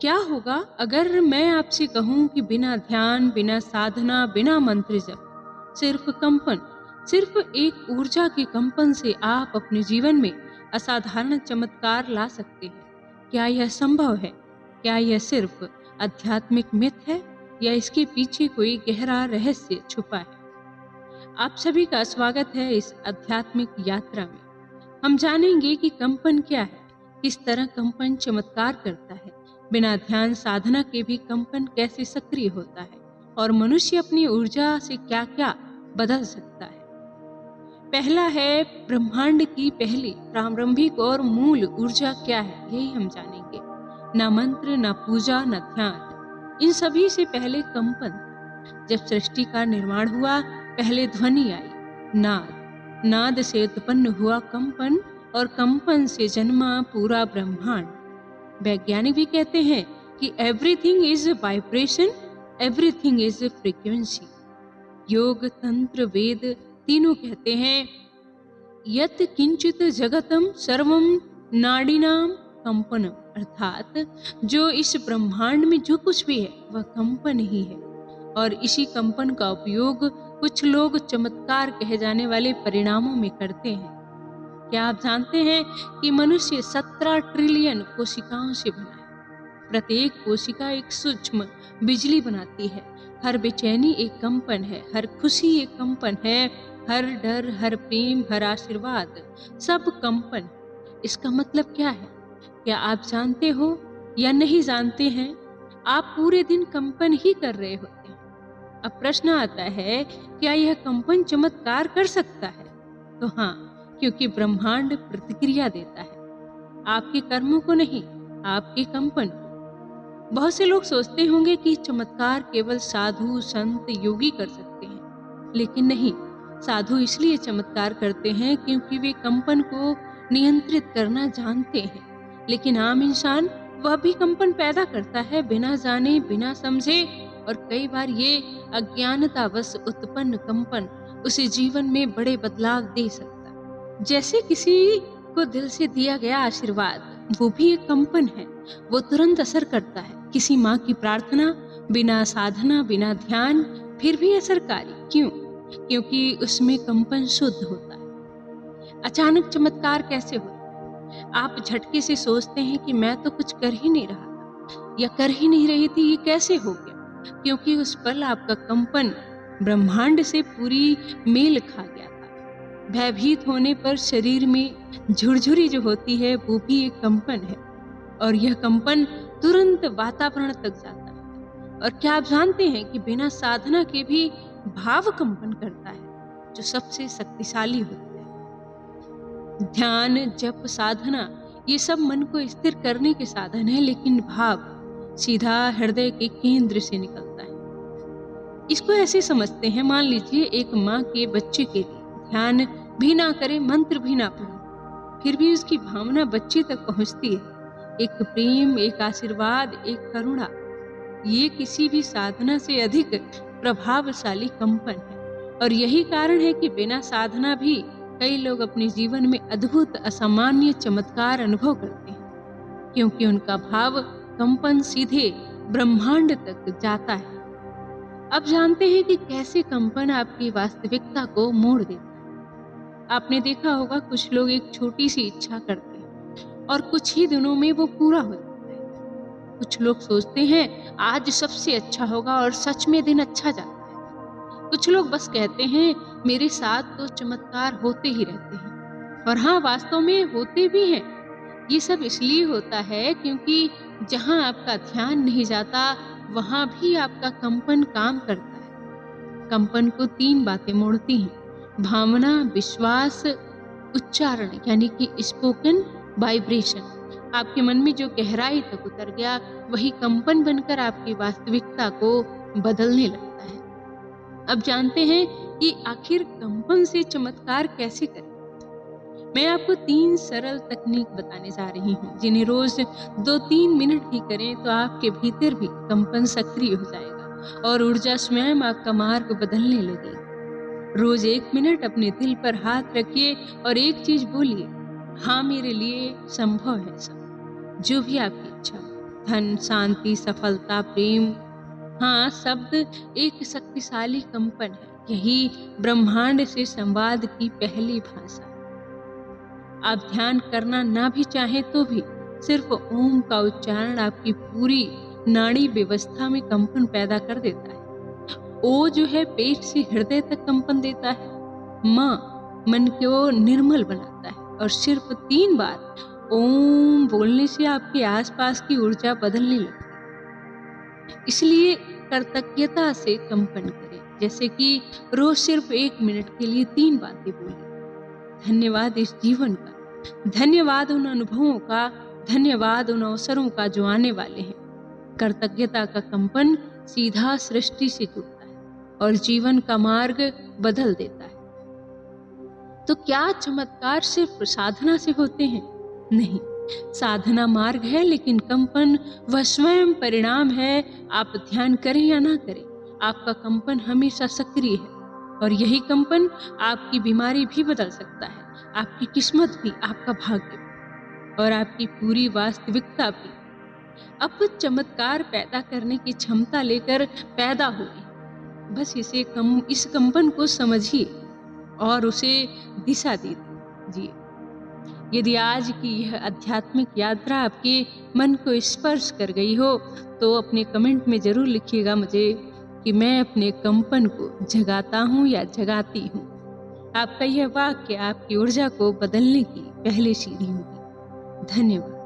क्या होगा अगर मैं आपसे कहूं कि बिना ध्यान, बिना साधना, बिना मंत्र जप, सिर्फ कंपन, सिर्फ एक ऊर्जा के कंपन से आप अपने जीवन में असाधारण चमत्कार ला सकते हैं? क्या यह संभव है? क्या यह सिर्फ आध्यात्मिक मिथ है या इसके पीछे कोई गहरा रहस्य छुपा है? आप सभी का स्वागत है इस आध्यात्मिक यात्रा में। हम जानेंगे कि कंपन क्या है, किस तरह कंपन चमत्कार करता है, बिना ध्यान साधना के भी कंपन कैसे सक्रिय होता है और मनुष्य अपनी ऊर्जा से क्या-क्या बदल सकता है। पहला है ब्रह्मांड की पहली प्रारंभिक और मूल ऊर्जा क्या है, यही हम जानेंगे। ना मंत्र, ना पूजा, ना ध्यान, इन सभी से पहले कंपन। जब सृष्टि का निर्माण हुआ, पहले ध्वनि आई, नाद। नाद से उत्पन्न हुआ कंपन और कंपन से जन्मा पूरा ब्रह्मांड। वैज्ञानिक भी कहते हैं कि everything is vibration, everything is frequency. योग, तंत्र, वेद तीनों कहते हैं यत् किंचित जगतम सर्वम नाड़ीनाम कंपनम, अर्थात जो इस ब्रह्मांड में जो कुछ भी है वह कंपन ही है। और इसी कंपन का उपयोग कुछ लोग चमत्कार कहे जाने वाले परिणामों में करते हैं। क्या आप जानते हैं कि मनुष्य 17 ट्रिलियन कोशिकाओं से बना है? प्रत्येक कोशिका एक सूक्ष्म बिजली बनाती है। हर बेचैनी एक कंपन है, हर खुशी एक कंपन है, हर डर, हर प्रेम, हर आशीर्वाद, सब कंपन। इसका मतलब क्या है? क्या आप जानते हो या नहीं जानते हैं? आप पूरे दिन कंपन ही कर रहे होते हैं। अब प्रश्न आता है, क्या यह कंपन चमत्कार कर सकता है? तो हाँ, क्योंकि ब्रह्मांड प्रतिक्रिया देता है, आपके कर्मों को नहीं, आपके कंपन को। बहुत से लोग सोचते होंगे कि चमत्कार केवल साधु, संत, योगी कर सकते हैं, लेकिन नहीं। साधु इसलिए चमत्कार करते हैं क्योंकि वे कंपन को नियंत्रित करना जानते हैं, लेकिन आम इंसान वह भी कंपन पैदा करता है बिना जाने, बिना समझे, और कई बार ये अज्ञानतावश उत्पन्न कंपन उसे जीवन में बड़े बदलाव दे सकता है। जैसे किसी को दिल से दिया गया आशीर्वाद, वो भी एक कंपन है, वो तुरंत असर करता है। किसी माँ की प्रार्थना बिना साधना, बिना ध्यान, फिर भी असरकारी। क्यों? क्योंकि उसमें कंपन शुद्ध होता है। अचानक चमत्कार कैसे होता है? आप झटके से सोचते हैं कि मैं तो कुछ कर ही नहीं रहा था या कर ही नहीं रही थी, ये कैसे हो गया? क्योंकि उस पल आपका कंपन ब्रह्मांड से पूरी मेल खा गया था। भयभीत होने पर शरीर में झुरझुरी जो होती है वो भी एक कंपन है, और यह कंपन तुरंत वातावरण तक जाता है। और क्या आप जानते हैं कि बिना साधना के भी भाव कंपन करता है, जो सबसे शक्तिशाली होता है। ध्यान, जप, साधना, ये सब मन को स्थिर करने के साधन है, लेकिन भाव सीधा हृदय के केंद्र से निकलता है। इसको ऐसे समझते हैं, मान लीजिए एक माँ के बच्चे के लिए ध्यान भी ना करे, मंत्र भी ना पढ़े, फिर भी उसकी भावना बच्चे तक पहुंचती है। एक प्रेम, एक आशीर्वाद, एक करुणा, ये किसी भी साधना से अधिक प्रभावशाली कंपन है। और यही कारण है कि बिना साधना भी कई लोग अपने जीवन में अद्भुत, असामान्य चमत्कार अनुभव करते हैं, क्योंकि उनका भाव कंपन सीधे ब्रह्मांड तक जाता है। अब जानते हैं कि कैसे कंपन आपकी वास्तविकता को मोड़ देता है। आपने देखा होगा कुछ लोग एक छोटी सी इच्छा करते हैं और कुछ ही दिनों में वो पूरा हो जाता है। कुछ लोग सोचते हैं आज सबसे अच्छा होगा और सच में दिन अच्छा जाता है। कुछ लोग बस कहते हैं मेरे साथ तो चमत्कार होते ही रहते हैं, और हाँ, वास्तव में होते भी हैं। ये सब इसलिए होता है क्योंकि जहाँ आपका ध्यान नहीं जाता, वहाँ भी आपका कंपन काम करता है। कंपन को 3 बातें मोड़ती हैं: भावना, विश्वास, उच्चारण, यानी कि स्पोकन वाइब्रेशन। आपके मन में जो गहराई तक उतर गया, वही कंपन बनकर आपकी वास्तविकता को बदलने लगता है। अब जानते हैं कि आखिर कंपन से चमत्कार कैसे करें। मैं आपको 3 सरल तकनीक बताने जा रही हूँ, जिन्हें रोज 2-3 मिनट भी करें तो आपके भीतर भी कंपन सक्रिय हो जाएगा और ऊर्जा स्वयं आपका मार्ग बदलने लगेगी। रोज 1 मिनट अपने दिल पर हाथ रखिए और एक चीज बोलिए, हाँ मेरे लिए संभव है सब, जो भी आपकी इच्छा हो। धन, शांति, सफलता, प्रेम। हाँ, शब्द एक शक्तिशाली कंपन है। यही ब्रह्मांड से संवाद की पहली भाषा। आप ध्यान करना ना भी चाहें तो भी सिर्फ ओम का उच्चारण आपकी पूरी नाड़ी व्यवस्था में कंपन पैदा कर देता है। ओ जो है पेट से हृदय तक कंपन देता है। माँ मन को निर्मल बनाता है। और सिर्फ 3 बार ओम बोलने से आपके आसपास की ऊर्जा बदलने लगती है। इसलिए कृतज्ञता से कंपन करें। जैसे कि रोज सिर्फ 1 मिनट के लिए 3 बातें बोलें। धन्यवाद इस जीवन का, धन्यवाद उन अनुभवों का, धन्यवाद उन अवसरों का जो आने वाले हैं। कृतज्ञता का कंपन सीधा सृष्टि से जुड़ता है और जीवन का मार्ग बदल देता है। तो क्या चमत्कार सिर्फ साधना से होते हैं? नहीं, साधना मार्ग है, लेकिन कंपन वह स्वयं परिणाम है। आप ध्यान करें या ना करें, आपका कंपन हमेशा सक्रिय है। और यही कंपन आपकी बीमारी भी बदल सकता है, आपकी किस्मत भी, आपका भाग्य भी, और आपकी पूरी वास्तविकता भी। अब चमत्कार पैदा करने की क्षमता लेकर पैदा हुए। बस इस कंपन को समझिए और उसे दिशा दीजिए। यदि आज की यह आध्यात्मिक यात्रा आपके मन को स्पर्श कर गई हो तो अपने कमेंट में जरूर लिखिएगा मुझे कि मैं अपने कंपन को जगाता हूँ या जगाती हूँ। आपका यह वाक्य आपकी ऊर्जा को बदलने की पहली सीढ़ी होगी। धन्यवाद।